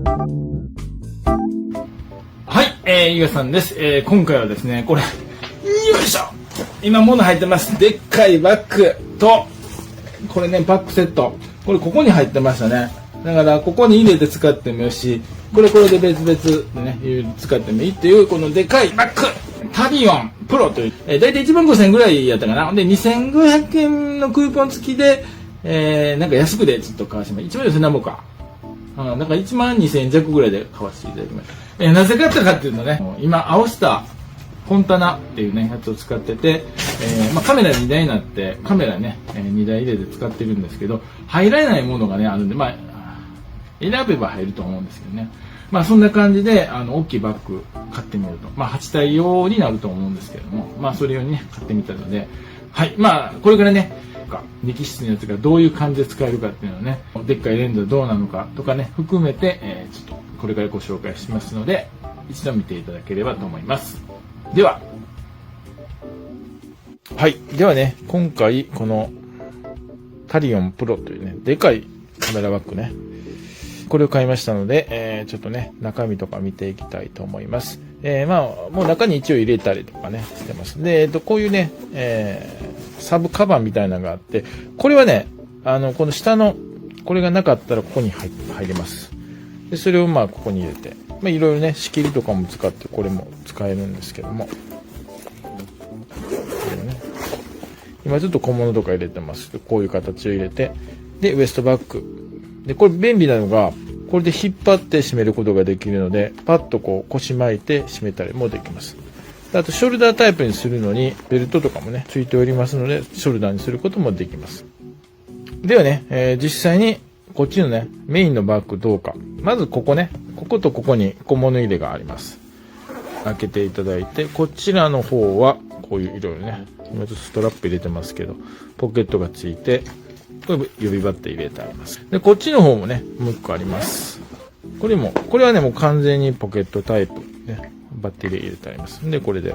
はい、ゆうさんです。今回はですね、これ、よいしょ、今物入ってます。でっかいバッグと、これね、バッグセット。これここに入ってましたね。だから、ここに入れて使ってもよし、これで別々でね、使ってもいいっていう、このでかいバッグ。タリオンプロという、だいたい1万5000円ぐらいやったかな。で、2500円のクーポン付きで、なんか安くでちょっと買わせても1万4000円なんぼか。なんか1万2000円弱ぐらいで買わせていただきました。なぜ買ったかっていうとね、今、青スター、フォンタナっていうね、やつを使ってて、カメラ2台になって、カメラね、2台入れて使ってるんですけど、入らないものがね、あるんで、選べば入ると思うんですけどね。そんな感じで、大きいバッグ買ってみると、8体用になると思うんですけども、それ用にね、買ってみたので、はい、これからね、力室のやつがどういう感じで使えるかっていうのをね、でっかいレンズはどうなのかとかね、含めて、ちょっとこれからご紹介しますので、一度見ていただければと思います。では、はい、ではね、今回このタリオンプロというね、でかいカメラバッグね、これを買いましたので、ちょっとね、中身とか見ていきたいと思います。もう中に一応入れたりとかね、してます。で、こういうね、サブカバンみたいなのがあって、これはね、この下の、これがなかったらここに入れます。で、それをここに入れて、いろいろね、仕切りとかも使って、これも使えるんですけども。これね、今ちょっと小物とか入れてます。こういう形を入れて、で、ウエストバッグ。で、これ便利なのが、これで引っ張って締めることができるので、パッとこう腰巻いて締めたりもできます。あと、ショルダータイプにするのに、ベルトとかもね、ついておりますので、ショルダーにすることもできます。ではね、実際に、こっちのね、メインのバッグどうか。まずここね、こことここに小物入れがあります。開けていただいて、こちらの方は、こういう色々ね、今ちょっとストラップ入れてますけど、ポケットがついて、これ指バッテ入れてあります。で、こっちの方もね、もう一個あります。これはね、もう完全にポケットタイプ。ね、バッテリー入れてあります。で、これで、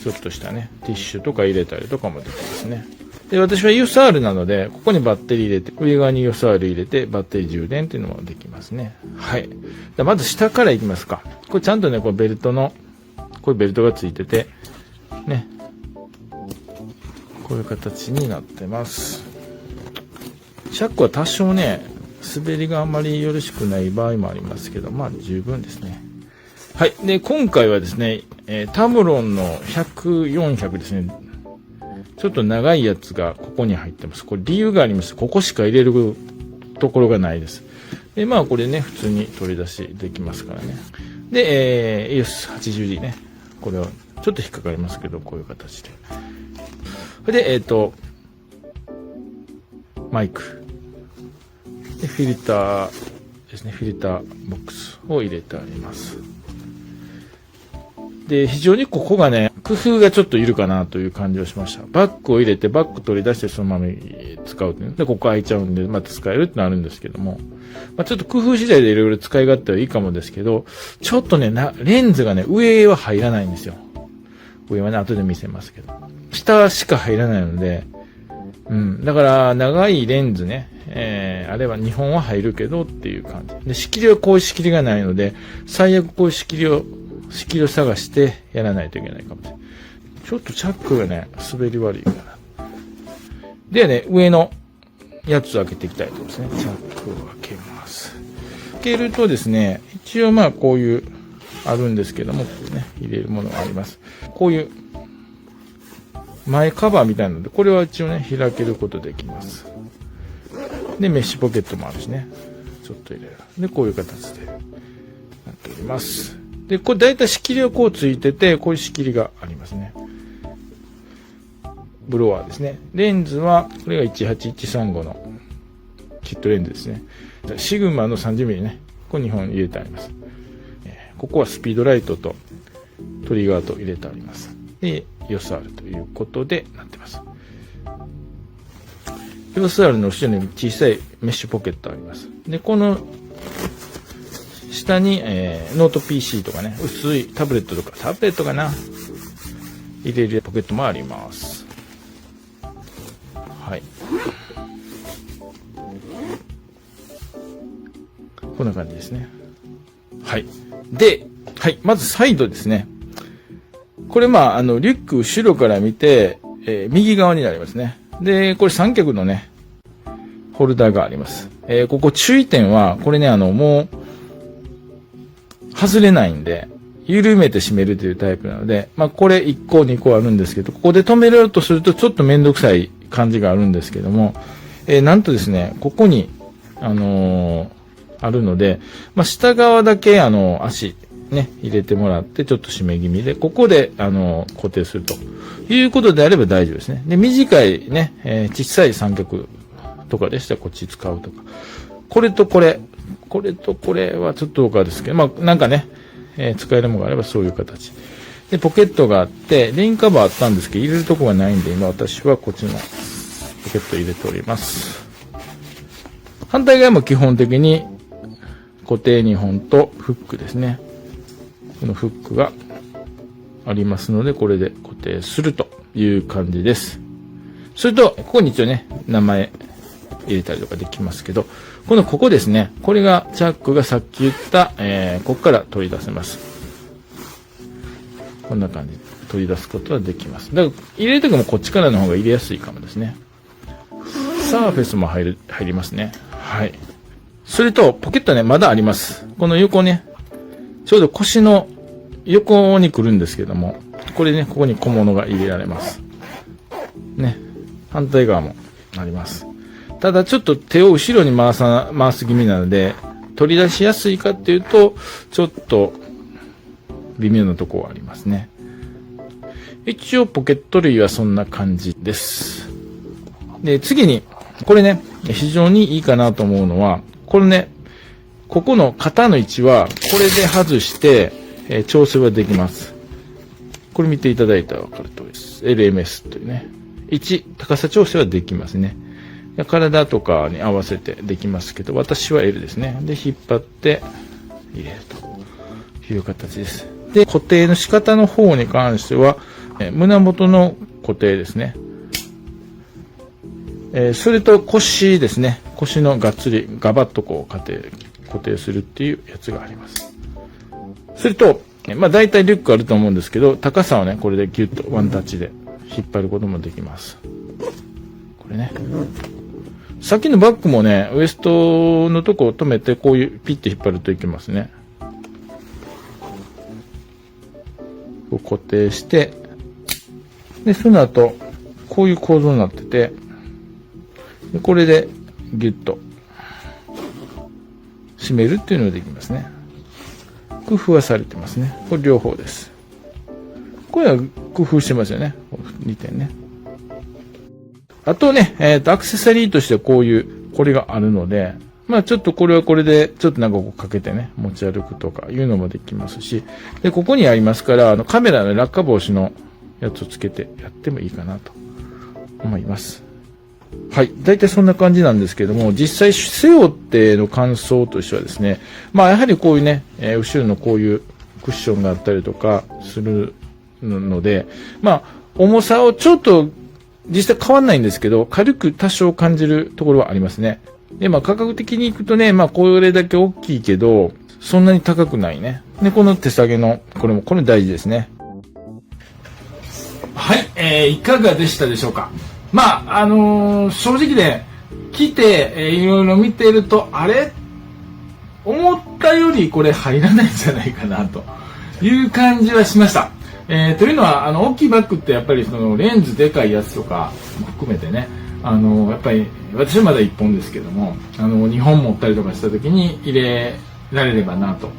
ちょっとしたね、ティッシュとか入れたりとかもできますね。で、私は USR なので、ここにバッテリー入れて、上側に USR 入れて、バッテリー充電っていうのもできますね。はい。でまず下からいきますか。これちゃんとね、こうベルトの、こういうベルトがついてて、ね、こういう形になってます。チャックは多少ね、滑りがあまりよろしくない場合もありますけど、十分ですね。はい。で、今回はですね、タムロンの100、400ですね。ちょっと長いやつがここに入ってます。これ理由があります。ここしか入れるところがないです。で、これね、普通に取り出しできますからね。で、EOS80D ね。これはちょっと引っかかりますけど、こういう形で。で、マイク。で、フィルターですね。フィルターボックスを入れてあります。で、非常にここがね、工夫がちょっといるかなという感じをしました。バッグを入れて、バッグ取り出してそのまま使うという。で、ここ開いちゃうんで、また使えるってなるんですけども。ちょっと工夫次第でいろいろ使い勝手はいいかもですけど、ちょっとね、レンズがね、上は入らないんですよ。上はね、後で見せますけど。下しか入らないので、だから、長いレンズね、あれは2本は入るけどっていう感じ。で、仕切りはこういう仕切りがないので、最悪こういう仕切りを探してやらないといけないかもしれない。ちょっとチャックがね、滑り悪いかな。ではね、上のやつを開けていきたいと思いますね。チャックを開けます。開けるとですね、一応こういう、あるんですけども、こうね、入れるものがあります。こういう、前カバーみたいなので、これは一応ね、開けることできます。で、メッシュポケットもあるしね。ちょっと入れる。で、こういう形でなっております。で、これ大体仕切りはこうついてて、こういう仕切りがありますね。ブロワーですね。レンズは、これが18135のキットレンズですね。シグマの 30mm ね。これ2本入れてあります。ここはスピードライトとトリガーと入れてあります。で、EOSR ということでなってます。EOSR の後ろに小さいメッシュポケットあります。で、この下に、ノート PC とかね、薄いタブレットとか、タブレットかな入れるポケットもあります。はい。こんな感じですね。はい。で、はい。まずサイドですね。これリュック後ろから見て、右側になりますね。で、これ三脚のね、ホルダーがあります。ここ注意点は、これね、もう、外れないんで、緩めて締めるというタイプなので、これ1個2個あるんですけど、ここで止めようとするとちょっとめんどくさい感じがあるんですけども、なんとですね、ここに、あるので、下側だけ足、ね、入れてもらって、ちょっと締め気味で、ここで、固定するということであれば大丈夫ですね。で、短いね、小さい三脚とかでしたらこっち使うとか。これとこれはちょっとどうかですけど、なんかね、使えるものがあればそういう形。で、ポケットがあって、レインカバーあったんですけど、入れるとこがないんで、今私はこっちのポケット入れております。反対側も基本的に固定2本とフックですね。このフックがありますので、これで固定するという感じです。それと、ここに一応ね、名前入れたりとかできますけど、ここですね。これが、チャックがさっき言った、ここから取り出せます。こんな感じで取り出すことはできます。だから、入れるときもこっちからの方が入れやすいかもですね。サーフェスも入りますね。はい。それと、ポケットね、まだあります。この横ね、ちょうど腰の横に来るんですけども、これね、ここに小物が入れられます。ね。反対側もあります。ただちょっと手を後ろに回す気味なので、取り出しやすいかっていうと、ちょっと微妙なところはありますね。一応ポケット類はそんな感じです。で、次に、これね、非常にいいかなと思うのは、これね、ここの肩の位置は、これで外して、調整はできます。これ見ていただいたらわかるとおりです。LMS というね。1、高さ調整はできますね。体とかに合わせてできますけど、私は L ですね。で、引っ張って入れるという形です。で、固定の仕方の方に関しては、胸元の固定ですね。それと腰ですね。腰のがっつりガバッとこう固定するっていうやつがあります。それと、大体リュックあると思うんですけど、高さをね、これでギュッとワンタッチで引っ張ることもできます。これね。さっきのバッグもね、ウエストのとこを止めて、こういうピッて引っ張るといけますね。こう固定して、で、その後、こういう構造になってて、でこれでギュッと締めるっていうのができますね。工夫はされてますね。これ両方です。これは工夫してますよね。2点ね。あとね、アクセサリーとしてはこういう、これがあるので、ちょっとこれはこれで、ちょっとなんかこうかけてね、持ち歩くとかいうのもできますし、で、ここにありますから、カメラの落下防止のやつをつけてやってもいいかなと思います。はい。大体そんな感じなんですけども、実際背負っての感想としてはですね、やはりこういうね、後ろのこういうクッションがあったりとかするので、重さをちょっと実際変わんないんですけど、軽く多少感じるところはありますね。で、価格的にいくとね、これだけ大きいけど、そんなに高くないね。で、この手下げの、これ大事ですね。はい、いかがでしたでしょうか。正直ね、来て、いろいろ見てると、あれ思ったよりこれ入らないんじゃないかな、という感じはしました。というのは、大きいバッグってやっぱりそのレンズでかいやつとかも含めてね、やっぱり私はまだ1本ですけども、2本持ったりとかした時に入れられればなと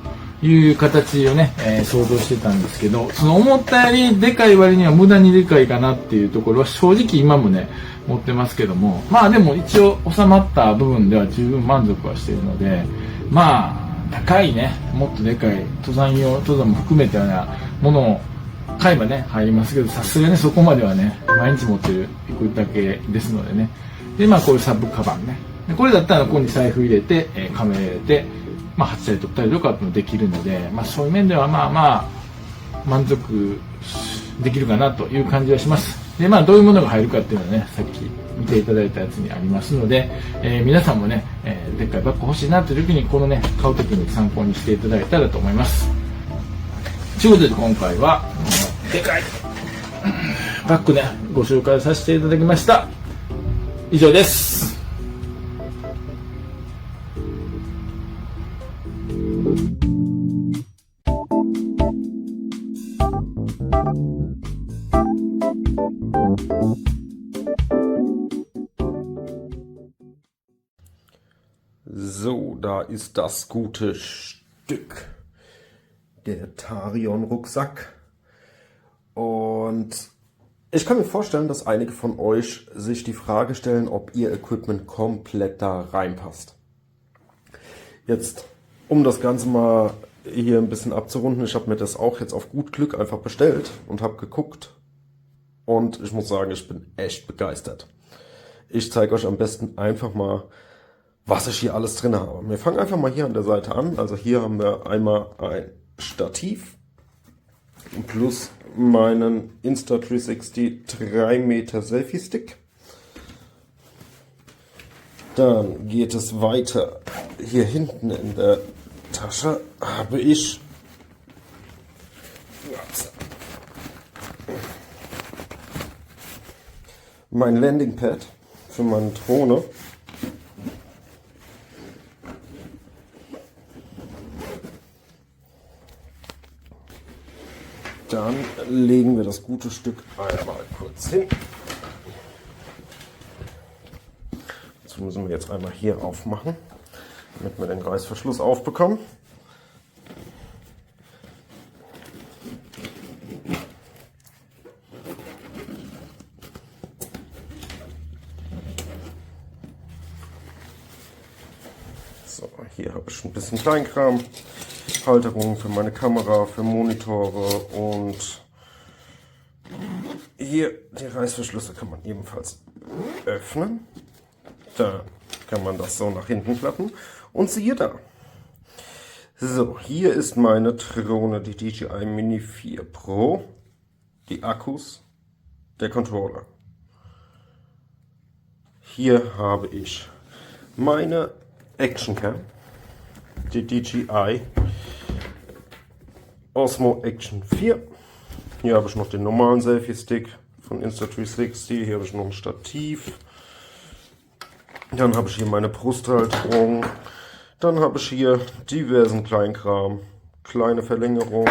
いう形をね、想像してたんですけど、その思ったよりでかい割には無駄にでかいかなっていうところは正直今もね、持ってますけども、でも一応収まった部分では十分満足はしているので、高いね、もっとでかい登山も含めたようなものを買えばね、入りますけど、さすがにそこまではね、毎日持っていくだけですのでね。で、こういうサブカバンね。でこれだったらここに財布入れて、カメラ入れて、貼ったり取ったりとかってもできるので、そういう面では満足できるかなという感じはします。で、どういうものが入るかっていうのはね、さっき見ていただいたやつにありますので、皆さんもね、ででっかいバッグ欲しいなって時にこのね買う時に参考にしていただいたらと思います。ということで今回はでかいバッグねご紹介させていただきました。以上です。So, da ist das gute Stück, der TARION Rucksack. Und ich kann mir vorstellen, dass einige von euch sich die Frage stellen, ob ihr Equipment komplett da reinpasst. Jetzt, um das Ganze mal hier ein bisschen abzurunden, ich habe mir das auch jetzt auf gut Glück einfach bestellt und habe geguckt. Und ich muss sagen, ich bin echt begeistert. Ich zeige euch am besten einfach mal, was ich hier alles drin habe. Wir fangen einfach mal hier an der Seite an. Also hier haben wir einmal ein Stativ plus meinen Insta360 3 Meter Selfie Stick. Dann geht es weiter. Hier hinten in der Tasche habe ich mein Landing Pad für meine Drohne. Dann legen wir das gute Stück einmal kurz hin. Das müssen wir jetzt einmal hier aufmachen, damit wir den Reißverschluss aufbekommen. So, hier habe ich ein bisschen Kleinkram. Halterungen für meine Kamera, für Monitore und hier die Reißverschlüsse kann man ebenfalls öffnen. Da kann man das so nach hinten klappen und siehe da. So, hier ist meine Drohne, die DJI Mini 4 Pro, die Akkus, der Controller. Hier habe ich meine Actioncam, die DJI Osmo Action 4. Hier habe ich noch den normalen Selfie-Stick von Insta360. Hier habe ich noch ein Stativ. Dann habe ich hier meine Brusthalterung. Dann habe ich hier diversen Kleinkram. Kleine Verlängerung.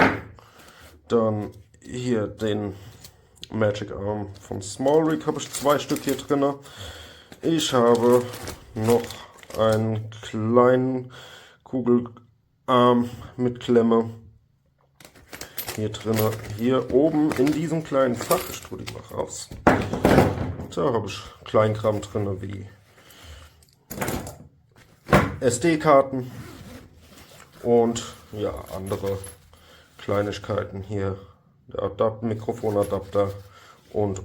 Dann hier den Magic Arm von Small Rig habe ich 2 Stück hier drin. Ich habe noch einen kleinen Kugelarm mit Klemme. Hier drin, hier oben in diesem kleinen Fach, ich tue die mal raus, da habe ich Kleinkram drin wie SD-Karten und ja, andere Kleinigkeiten hier, der Mikrofonadapter und.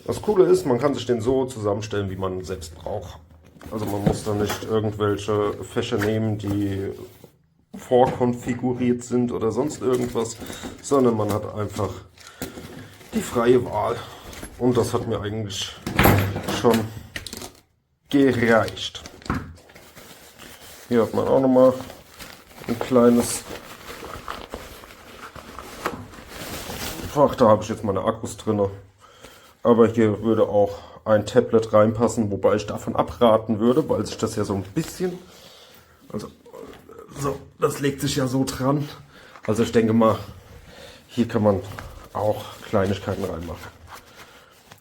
Das Coole ist, man kann sich den so zusammenstellen, wie man selbst braucht. Also man muss da nicht irgendwelche Fächer nehmen, die vorkonfiguriert sind oder sonst irgendwas, sondern man hat einfach die freie Wahl und das hat mir eigentlich schon gereicht. Hier hat man auch nochmal ein kleines Fach, da habe ich jetzt meine Akkus drin, aber hier würde auch ein Tablet reinpassen, wobei ich davon abraten würde, weil sich das ja so ein bisschen, also so, das legt sich ja so dran. Also ich denke mal, hier kann man auch Kleinigkeiten reinmachen.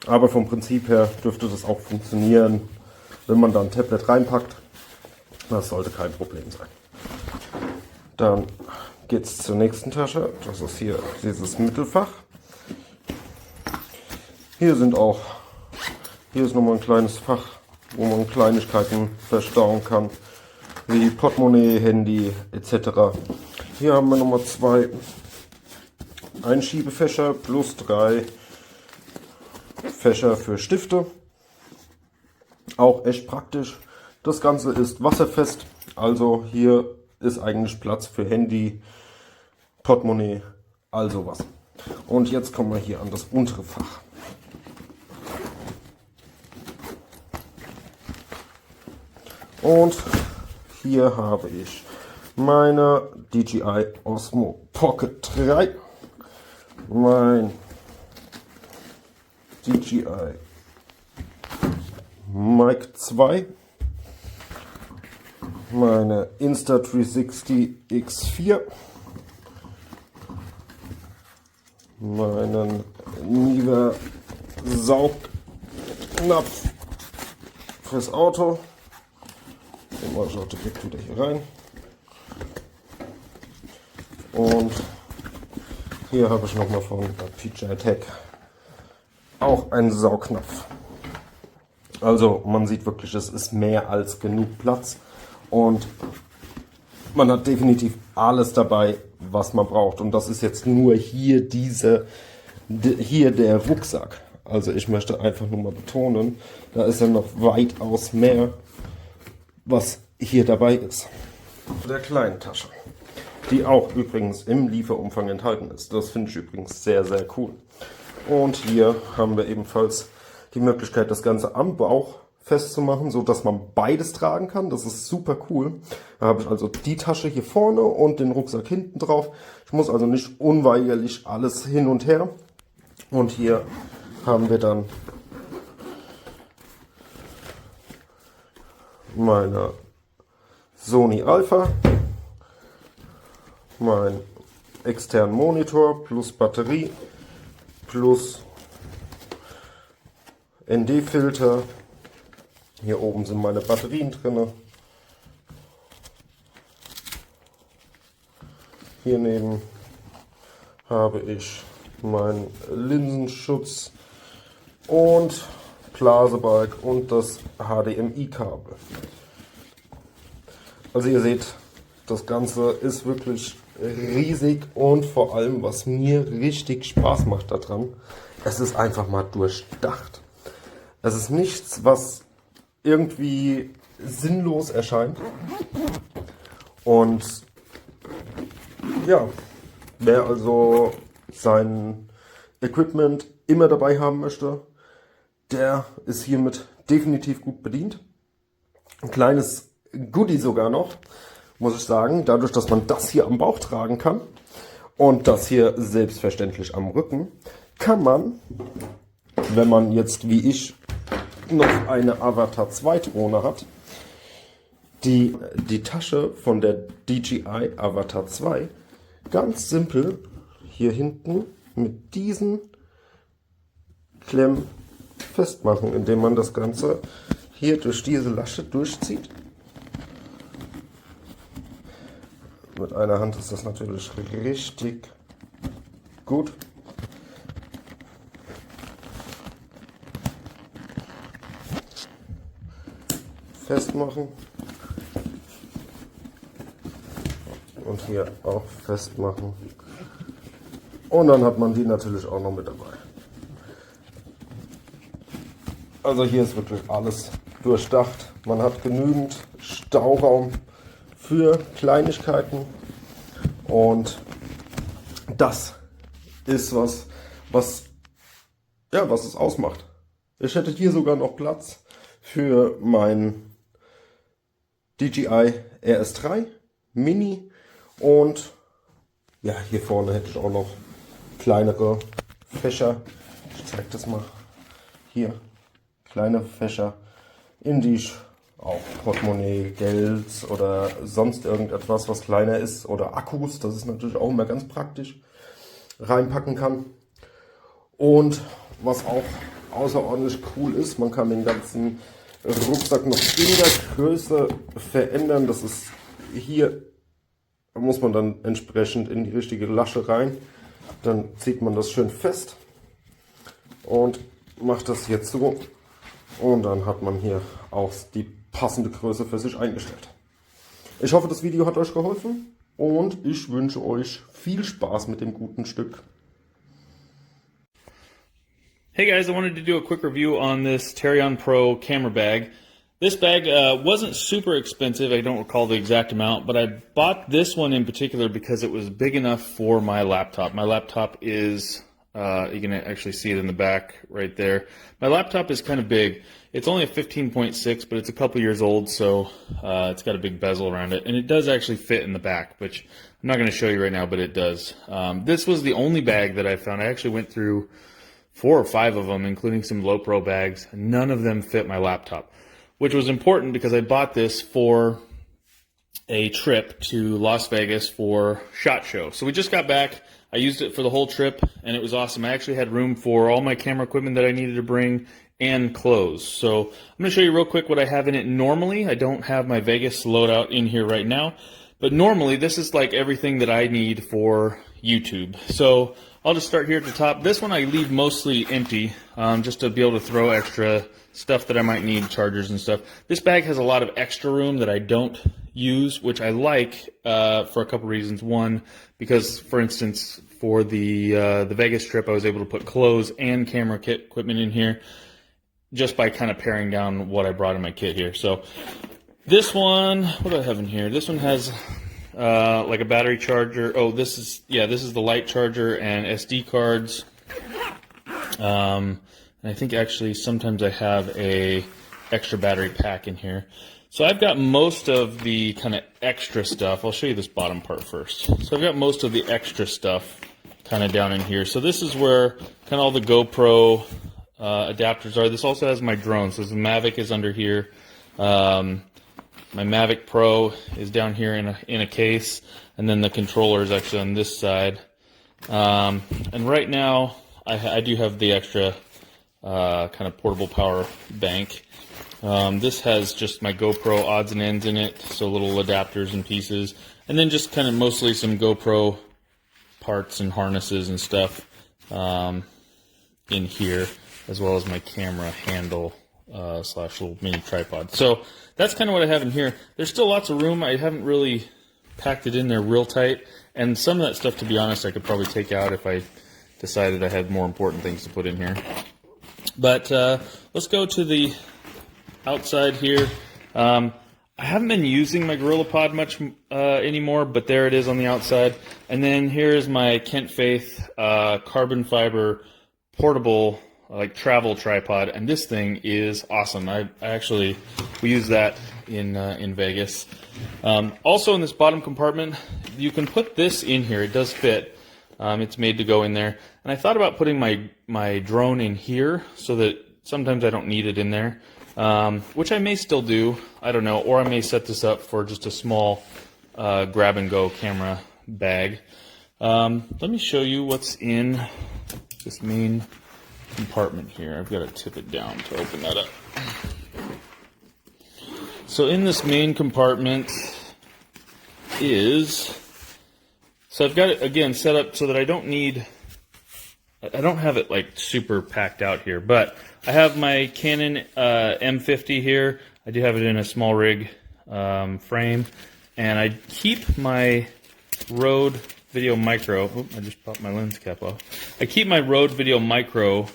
Aber vom Prinzip her dürfte das auch funktionieren, wenn man da ein Tablet reinpackt. Das sollte kein Problem sein. Dann geht es zur nächsten Tasche. Das ist hier dieses Mittelfach. Hier ist nochmal ein kleines Fach, wo man Kleinigkeiten verstauen kann, wie Portemonnaie, Handy etc. Hier haben wir nochmal 2 Einschiebefächer plus 3 Fächer für Stifte. Auch echt praktisch. Das Ganze ist wasserfest, also hier ist eigentlich Platz für Handy, Portemonnaie, all sowas. Und jetzt kommen wir hier an das untere Fach. Und hier habe ich meine DJI Osmo Pocket 3, mein DJI Mic 2, meine Insta360 X4, meinen Niver Saugnapf fürs Auto, den mache ich auch direkt wieder hier rein. Und hier habe ich nochmal von PJ Tech auch einen Saugnapf. Also man sieht wirklich, es ist mehr als genug Platz und man hat definitiv alles dabei, was man braucht. Und das ist jetzt nur hier hier der Rucksack. Also ich möchte einfach nur mal betonen, da ist ja noch weitaus mehr, was hier dabei ist. Der kleinen Tasche, die auch übrigens im Lieferumfang enthalten ist. Das finde ich übrigens sehr, sehr cool. Und hier haben wir ebenfalls die Möglichkeit, das Ganze am Bauch festzumachen, so dass man beides tragen kann. Das ist super cool. Da habe ich also die Tasche hier vorne und den Rucksack hinten drauf. Ich muss also nicht unweigerlich alles hin und her. Und hier haben wir dann meine Sony Alpha, mein externen Monitor plus Batterie plus ND-Filter. Hier oben sind meine Batterien drin. Hier neben habe ich meinen Linsenschutz und Blasebalg und das HDMI-Kabel. Also ihr seht, das Ganze ist wirklich riesig und vor allem, was mir richtig Spaß macht daran, es ist einfach mal durchdacht. Es ist nichts, was irgendwie sinnlos erscheint. Und ja, wer also sein Equipment immer dabei haben möchte, der ist hiermit definitiv gut bedient. Ein kleines Goodie sogar noch, muss ich sagen, dadurch, dass man das hier am Bauch tragen kann und das hier selbstverständlich am Rücken, kann man, wenn man jetzt wie ich noch eine Avatar 2 Drohne hat, die Tasche von der DJI Avatar 2 ganz simpel hier hinten mit diesen Klemmen festmachen, indem man das Ganze hier durch diese Lasche durchzieht. Mit einer Hand ist das natürlich richtig gut. Festmachen und hier auch festmachen. Und dann hat man die natürlich auch noch mit dabei. Also hier ist wirklich alles durchdacht. Man hat genügend Stauraum für Kleinigkeiten und das ist was es ausmacht. Ich hätte hier sogar noch Platz für mein DJI RS3 Mini und ja, hier vorne hätte ich auch noch kleinere Fächer. Ich zeige das mal hier. Kleine Fächer, in die ich auch Portemonnaie, Geld oder sonst irgendetwas, was kleiner ist, oder Akkus, das ist natürlich auch immer ganz praktisch, reinpacken kann. Und was auch außerordentlich cool ist, man kann den ganzen Rucksack noch in der Größe verändern. Das ist hier, da muss man dann entsprechend in die richtige Lasche rein. Dann zieht man das schön fest und macht das hier zu. Und dann hat man hier auch die passende Größe für sich eingestellt. Ich hoffe, das Video hat euch geholfen und ich wünsche euch viel Spaß mit dem guten Stück. Hey guys, I wanted to do a quick review on this TARION Pro camera bag. This bag wasn't super expensive, I don't recall the exact amount, but I bought this one in particular because it was big enough for my laptop. My laptop is You can actually see it in the back right there. My laptop is kind of big. It's only a 15.6, but it's a couple years old, so it's got a big bezel around it. And it does actually fit in the back, which I'm not going to show you right now, but it does. This was the only bag that I found. I actually went through 4 or 5 of them, including some low pro bags. None of them fit my laptop, which was important because I bought this for a trip to Las Vegas for SHOT Show. So we just got back. I used it for the whole trip, and it was awesome. I actually had room for all my camera equipment that I needed to bring and clothes. So I'm going to show you real quick what I have in it normally. I don't have my Vegas loadout in here right now, but normally this is like everything that I need for YouTube. So I'll just start here at the top. This one I leave mostly empty, just to be able to throw extra stuff that I might need, chargers and stuff. This bag has a lot of extra room that I don't use, which I like for a couple reasons. One, because for instance, for the Vegas trip, I was able to put clothes and camera kit equipment in here just by kind of paring down what I brought in my kit here. So this one, what do I have in here? This one has like a battery charger. Oh, this is the light charger and SD cards. And I think actually sometimes I have a extra battery pack in here. So I've got most of the kind of extra stuff. I'll show you this bottom part first. So I've got most of the extra stuff kind of down in here. So this is where kind of all the GoPro adapters are. This also has my drone. So the Mavic is under here. My Mavic Pro is down here in a case, and then the controller is actually on this side. And right now I do have the extra kind of portable power bank. This has just my GoPro odds and ends in it, so little adapters and pieces, and then just kind of mostly some GoPro parts and harnesses and stuff in here, as well as my camera handle slash little mini tripod. So that's kind of what I have in here. There's still lots of room. I haven't really packed it in there real tight, and some of that stuff, to be honest, I could probably take out if I decided I had more important things to put in here. But let's go to the outside here. I haven't been using my GorillaPod much anymore, but there it is on the outside. And then here's my Kent Faith carbon fiber portable like travel tripod, and this thing is awesome. We use that in Vegas. Also in this bottom compartment, you can put this in here. It does fit. It's made to go in there. And I thought about putting my drone in here so that sometimes I don't need it in there. Which I may still do, I don't know, or I may set this up for just a small grab-and-go camera bag. Let me show you what's in this main compartment here. I've got to tip it down to open that up. So in this main compartment so I've got it, again, set up so that I don't have it like super packed out here, but I have my Canon M50 here. I do have it in a small rig frame, and I keep my Rode Video Micro. Oop, I just popped my lens cap off. I keep my Rode Video Micro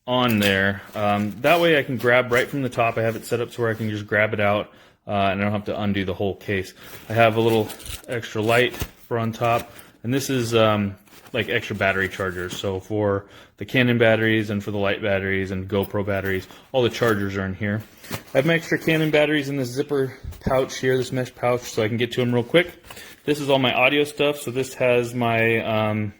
on there. That way I can grab right from the top. I have it set up to where I can just grab it out, and I don't have to undo the whole case. I have a little extra light for on top, and this is like extra battery chargers. So for the Canon batteries and for the light batteries and GoPro batteries, all the chargers are in here. I have my extra Canon batteries in this zipper pouch here, this mesh pouch, so I can get to them real quick. This is all my audio stuff. So this has my,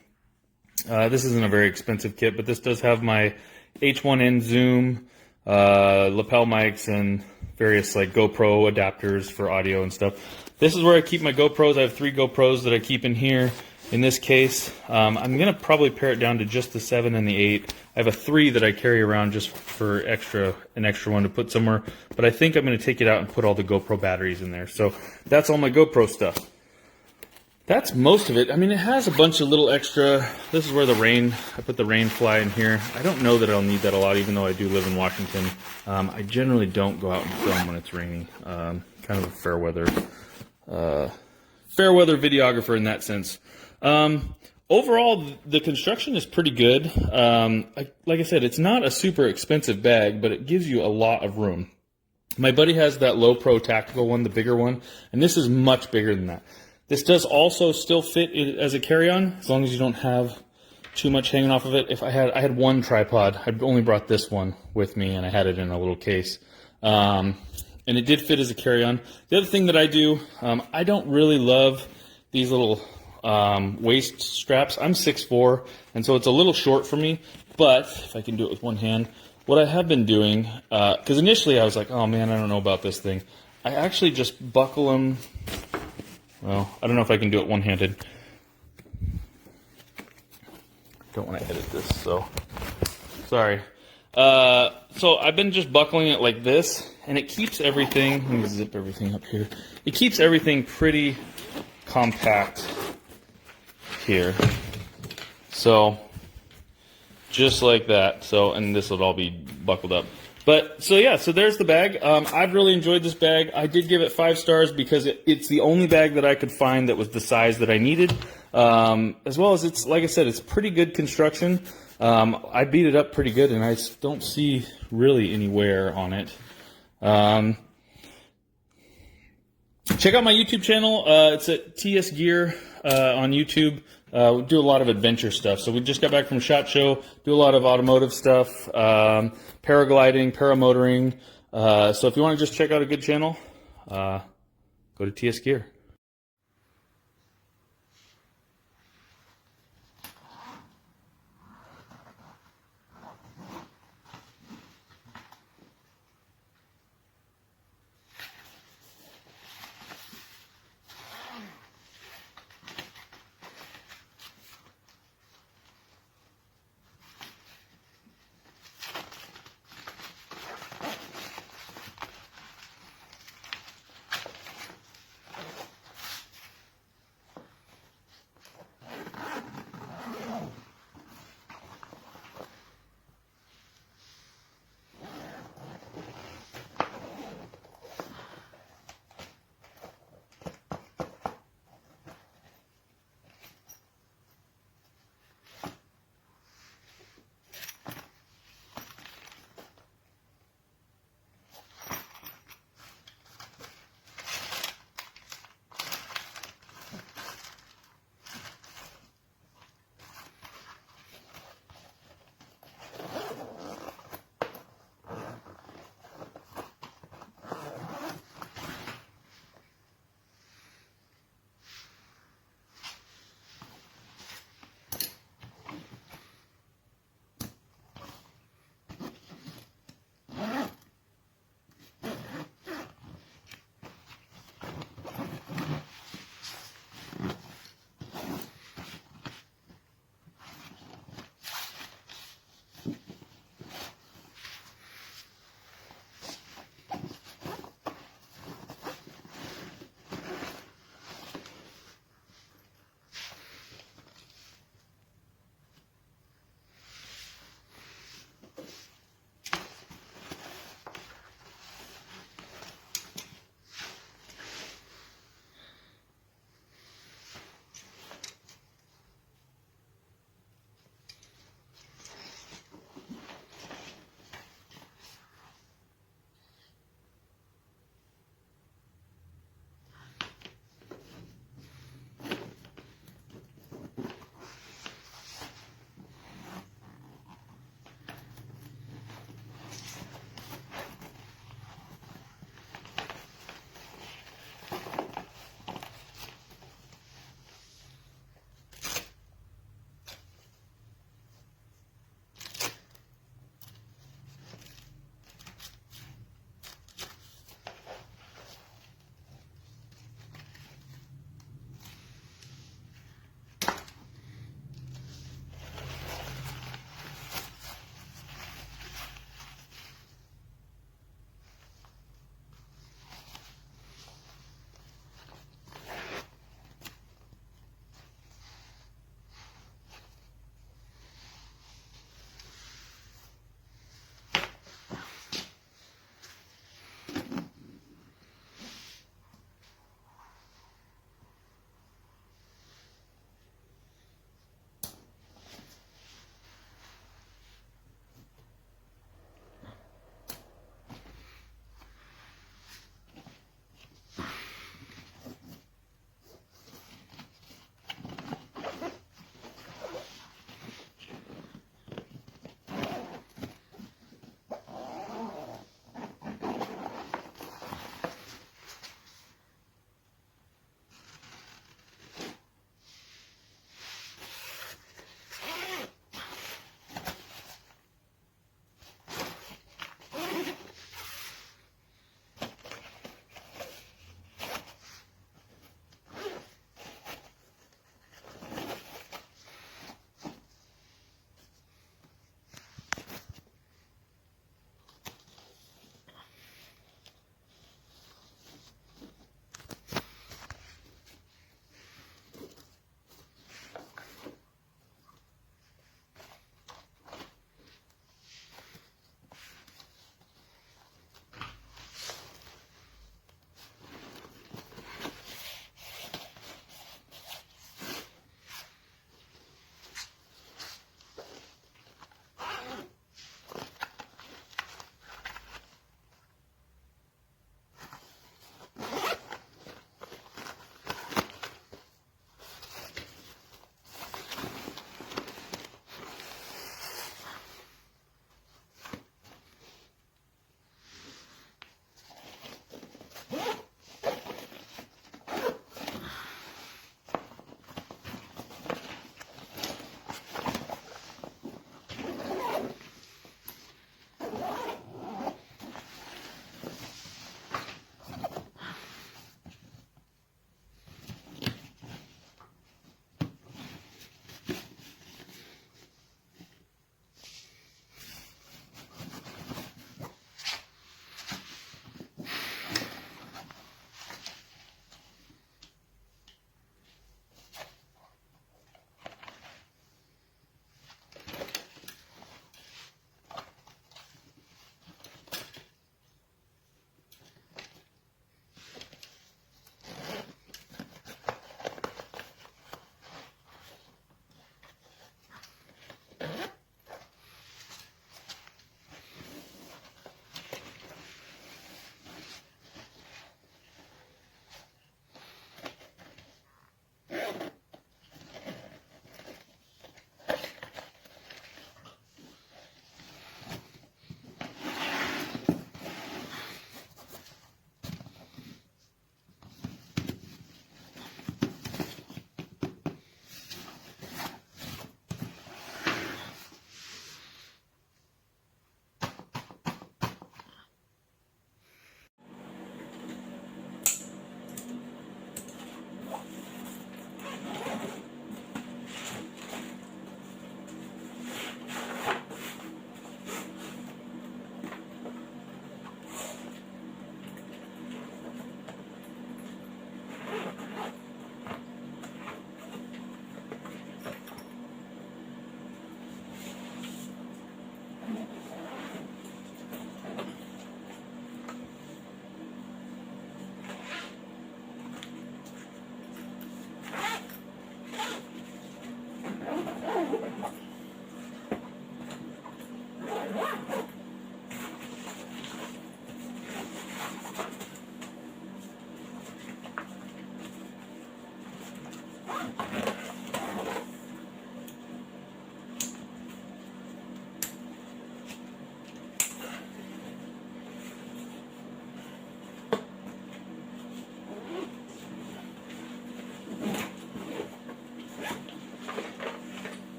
this isn't a very expensive kit, but this does have my H1N zoom, lapel mics, and various like GoPro adapters for audio and stuff. This is where I keep my GoPros. I have 3 GoPros that I keep in here. In this case, I'm going to probably pare it down to just the 7 and the 8. I have a 3 that I carry around just for an extra one to put somewhere. But I think I'm going to take it out and put all the GoPro batteries in there. So that's all my GoPro stuff. That's most of it. I mean, it has a bunch of little extra. This is where I put the rain fly in here. I don't know that I'll need that a lot, even though I do live in Washington. I generally don't go out and film when it's raining. Kind of a fair weather videographer in that sense. Overall, the construction is pretty good. Like I said, it's not a super expensive bag, but it gives you a lot of room. My buddy has that Low Pro tactical one, the bigger one, and this is much bigger than that. This does also still fit as a carry-on, as long as you don't have too much hanging off of it. If I had one tripod, I'd only brought this one with me, and I had it in a little case. And it did fit as a carry-on. The other thing that I do, I don't really love these little waist straps. I'm 6'4", and so it's a little short for me, but if I can do it with one hand, what I have been doing, because initially I was like, oh man, I don't know about this thing. I actually just buckle them. Well, I don't know if I can do it one-handed. Don't want to edit this, so sorry. So I've been just buckling it like this, and it keeps everything, let me zip everything up here. It keeps everything pretty compact here. So, just like that. So, and this will all be buckled up. But, so yeah, so there's the bag. I've really enjoyed this bag. I did give it 5 stars because it's the only bag that I could find that was the size that I needed. As well as it's, like I said, it's pretty good construction. I beat it up pretty good, and I don't see really any wear on it. Check out my YouTube channel. It's at TS Gear on YouTube. We do a lot of adventure stuff. So we just got back from SHOT Show. Do a lot of automotive stuff, paragliding, paramotoring. So if you want to just check out a good channel, go to TS Gear.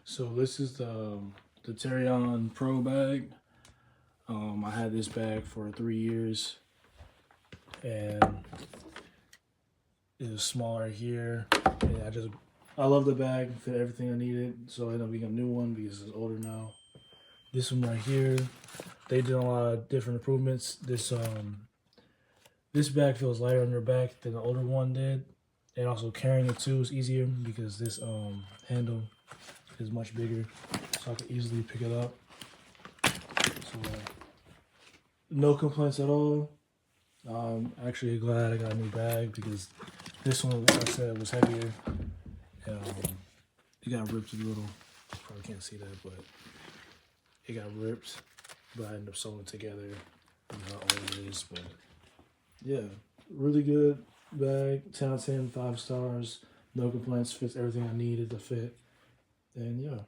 So this is the TARION Pro bag. I had this bag for 3 years, and it was smaller here. And I love the bag, fit everything I needed. So I ended up getting a new one because it's older now. This one right here, they did a lot of different improvements. This bag feels lighter on your back than the older one did, and also carrying it too is easier because this handle is much bigger, so I can easily pick it up. So no complaints at all. I'm actually glad I got a new bag because this one, like I said, was heavier. It got ripped a little. Probably can't see that, but it got ripped. But I ended up sewing it together. You know how old it is, but yeah, really good bag. 10 out of 10, 5 stars. No complaints. Fits everything I needed to fit. And yeah.